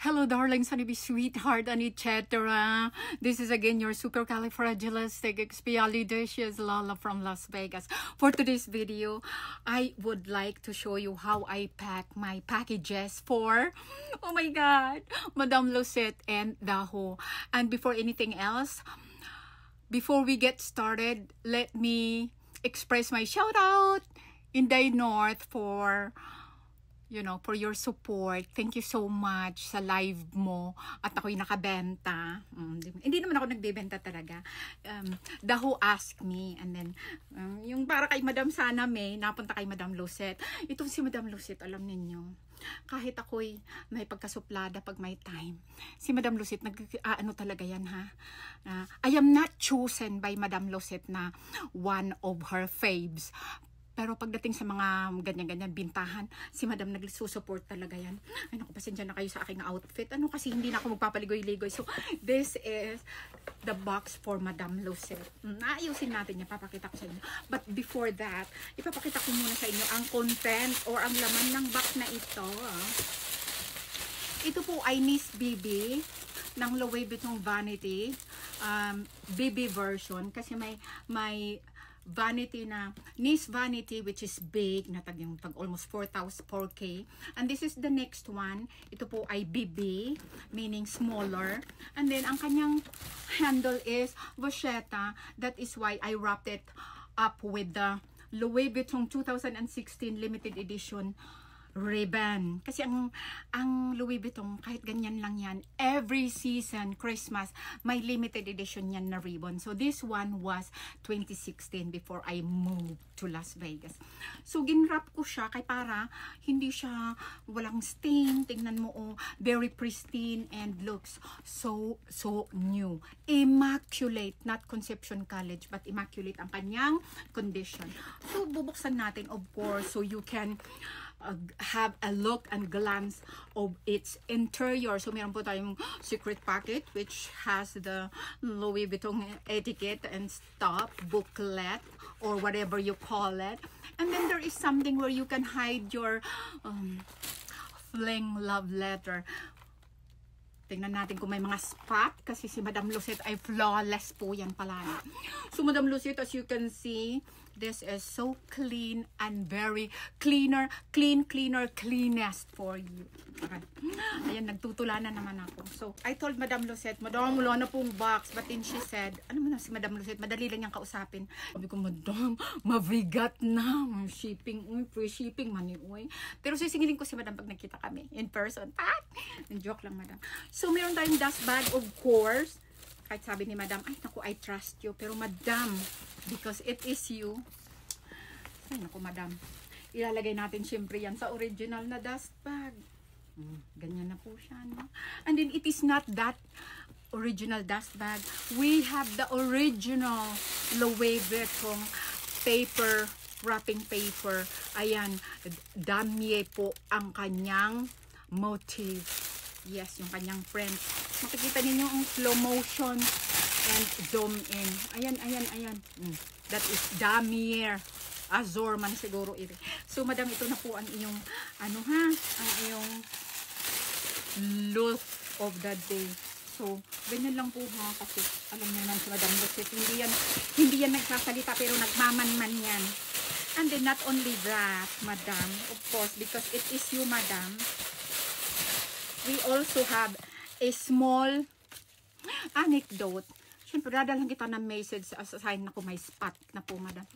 Hello, darlings, honeybee, sweetheart, and etc. This is again your supercalifragilisticexpialidocious Lola from Las Vegas. For today's video, I would like to show you how I pack my packages for, oh my God, Madame Lucette and Daho. And before anything else, before we get started, let me express my shout out Inday North for for your support. Thank you so much sa live mo at ako'y nakabenta. Hindi naman ako nagbebenta talaga. Daho asked me and then yung para kay Madam Sana May, napunta kay Madam Lucette. Itong si Madam Lucette, alam ninyo, kahit ako'y may pagkasuplada pag may time. Si Madam Lucette, ano talaga yan ha? I am not chosen by Madam Lucette na one of her faves. Pero pagdating sa mga ganyan-ganyan bintahan, si Madam nagsusupport talaga yan. Ay naku, pasensya na kayo sa aking outfit. Ano kasi hindi na ako magpapaligoy-ligoy. So, this is the box for Madam Lucette. Ayusin natin yan. Papakita ko sa inyo. But before that, ipapakita ko muna sa inyo ang content or ang laman ng box na ito. Ito po ay Miss Bibi ng Louis Vuitton Vanity. Bibi version. Kasi may vanity na Nice Vanity which is big na tag almost 4K, and this is the next one. Ito po ay BB meaning smaller, and then ang kanyang handle is Vachetta. That is why I wrapped it up with the Louis Vuitton 2016 limited edition ribbon. Kasi ang Louis Vuitton, kahit ganyan lang yan, every season, Christmas, may limited edition yan na ribbon. So this one was 2016 before I moved to Las Vegas. So ginwrap ko siya kay para hindi siya walang stain. Tingnan mo, oh, very pristine and looks so new. Immaculate, not Conception College, but immaculate ang kanyang condition. So bubuksan natin, of course, so you can have a look and glance of its interior. So meron po tayong secret packet which has the Louis Vuitton etiquette and stuff, booklet or whatever you call it. And then there is something where you can hide your fling love letter. Tingnan natin kung may mga spot kasi si Madam Lucette ay flawless po yan pala. So Madam Lucette, as you can see, this is so clean and very cleaner, cleanest for you. Okay. Ayan, nagtutula na naman ako. So, I told Madam Lucette, Madam, wala na pong box. But then she said, ano mo na si Madam Lucette, madali lang niyang kausapin. Sabi ko, Madam, mabigat na. Shipping, free shipping, money, Pero sisingilin ko si Madam pag nakita kami in person. Joke lang, Madam. So, meron tayong dust bag, of course. Kahit sabi ni Madam, ay naku, I trust you. Pero Madam, because it is you, ay naku, Madam, ilalagay natin syempre yan sa original na dust bag. Ganyan na po siya, no? And then, it is not that original dust bag. We have the original Louis Vuitton paper, wrapping paper. Ayan, damier po ang kanyang motif. Yes, yung kanyang print. Makikita ninyo ang slow motion and zoom in. Ayan. That is damier. Azor man siguro ito. So, Madam, ito na po ang iyong, ang iyong look of the day. So, ganyan lang po ha, kasi alam niyo naman si Madam Lucette, hindi yan nagsasalita, pero nagmamanman yan. And then, not only that, Madam, of course, because it is you, Madam, we also have a small anecdote. Siyempre, dadalhan kita ng message as a sign na kung may spot na po, Madam.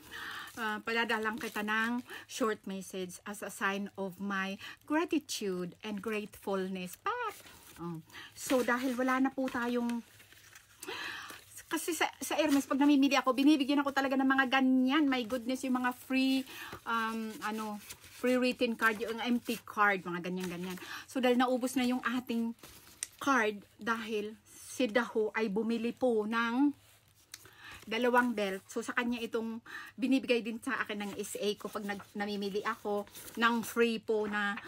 Padadalhan kita ng short message as a sign of my gratitude and gratefulness. So, dahil wala na po tayong... Kasi sa Hermes, pag namimili ako, binibigyan ako talaga ng mga ganyan. My goodness, yung mga free, free written card, yung empty card, mga ganyan-ganyan. So, dahil naubos na yung ating card, dahil si Daho ay bumili po ng 2 belt. So, sa kanya itong binibigay din sa akin ng SA ko pag namimili ako ng free po na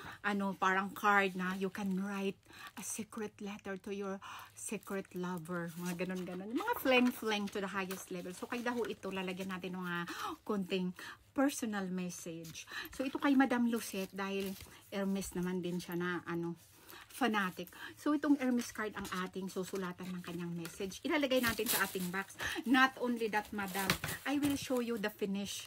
parang card na you can write a secret letter to your secret lover. Mga ganon-ganon. Mga fling to the highest level. So, kay Daho ito, lalagyan natin mga konting personal message. So, ito kay Madam Lucette dahil Hermes naman din siya na fanatic. So, itong Hermes card ang ating susulatan ng kanyang message. Ilalagay natin sa ating box. Not only that, madam, I will show you the finish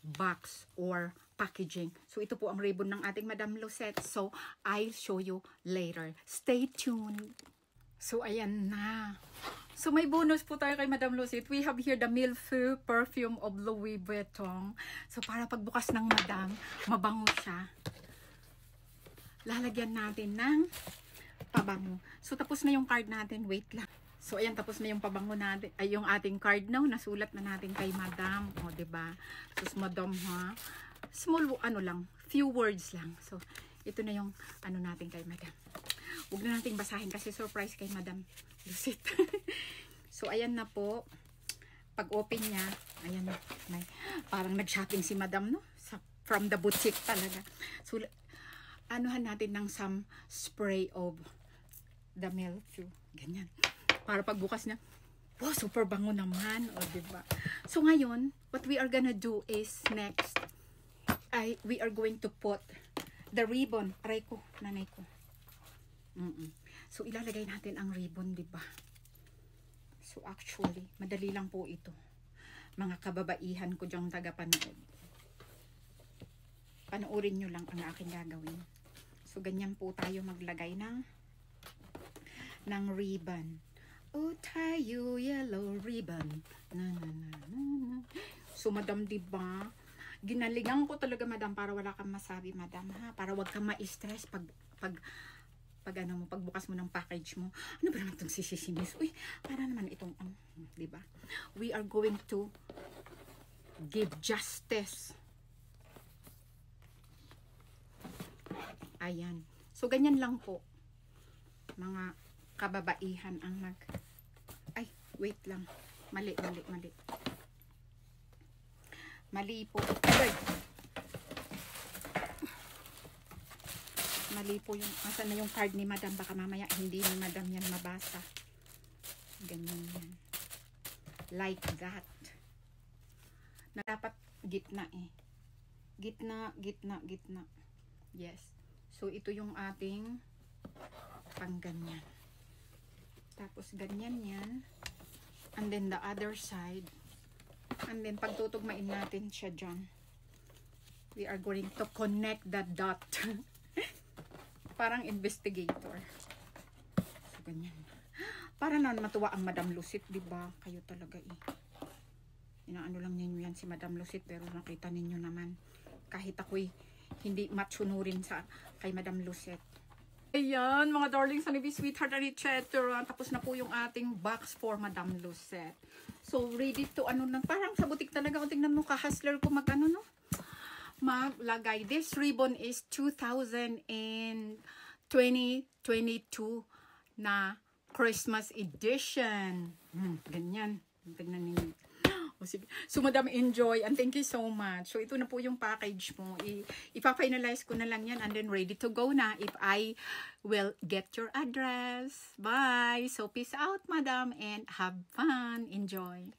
box or packaging. So, ito po ang ribbon ng ating Madam Lucette. So, I'll show you later. Stay tuned. So, ayan na. So, may bonus po tayo kay Madam Lucette. We have here the Milfeu perfume of Louis Vuitton. So, para pagbukas ng Madam, mabango siya. Lalagyan natin ng pabango. So, tapos na yung card natin. Wait lang. So, ayan, tapos na yung pabango natin. Ay, yung ating card now. Nasulat na natin kay Madam. O, diba? So, Madam, ha? Small, ano lang. Few words lang. So, ito na yung ano natin kay Madam. Huwag na nating basahin kasi surprise kay Madam Lucette. So, ayan na po. Pag open niya, ayan na. May, parang nag-shopping si Madam, no? From the boutique talaga. So, anuhan natin ng some spray of the Milfeu. Ganyan. Para pagbukas niya, wow, super bango naman. O, diba? So, ngayon, what we are gonna do is next, we are going to put the ribbon. Aray ko, nanay ko. So, ilalagay natin ang ribbon, diba? So, actually, madali lang po ito. Mga kababaihan ko dyang tagapanood. Panoorin nyo lang ang aking gagawin. So, ganyan po tayo maglagay ng ribbon. Oh, tayo, yellow ribbon. Na, na, na, na, na. So, madam, diba? Ginalingan ko talaga, madam, para wala kang masabi, madam, ha? Para wag kang ma-stress pagbukas mo ng package mo. Ano ba naman itong sisisinis? Uy, para naman itong, diba? We are going to give justice. Ayan. So, ganyan lang po. Mga kababaihan ang ay, wait lang. Mali. Mali po. Ay! Mali po yung, asan na yung card ni Madam? Baka mamaya hindi ni Madam yan mabasa. Ganyan yan. Like that. Na dapat gitna eh. Gitna. Yes. So, ito yung ating pang ganyan. Tapos, ganyan yan. And then, the other side. And then, pagtutugmain natin siya dyan. We are going to connect the dot. Parang investigator. So, ganyan. Para na matuwa ang Madam Lucette, diba? Kayo talaga eh. Inaano lang ninyo yan si Madam Lucette, pero nakita ninyo naman. Kahit ako'y hindi matsunurin sa kay Madam Lucette. Ayan, mga darlings, Honeybees, Sweetheart, and etc. Tapos na po yung ating box for Madam Lucette. So, ready to, parang sa butik talaga. O, tingnan mo, ka-hustler ko magano, no? Maglagay. This ribbon is 2022 na Christmas edition. Ganyan. Tignan ninyo. O, sige. So, Madam, enjoy. And thank you so much. So, ito na po yung package mo. Ipa-finalize ko na lang yan. And then, ready to go na if I will get your address. Bye. So, peace out, Madam. And have fun. Enjoy.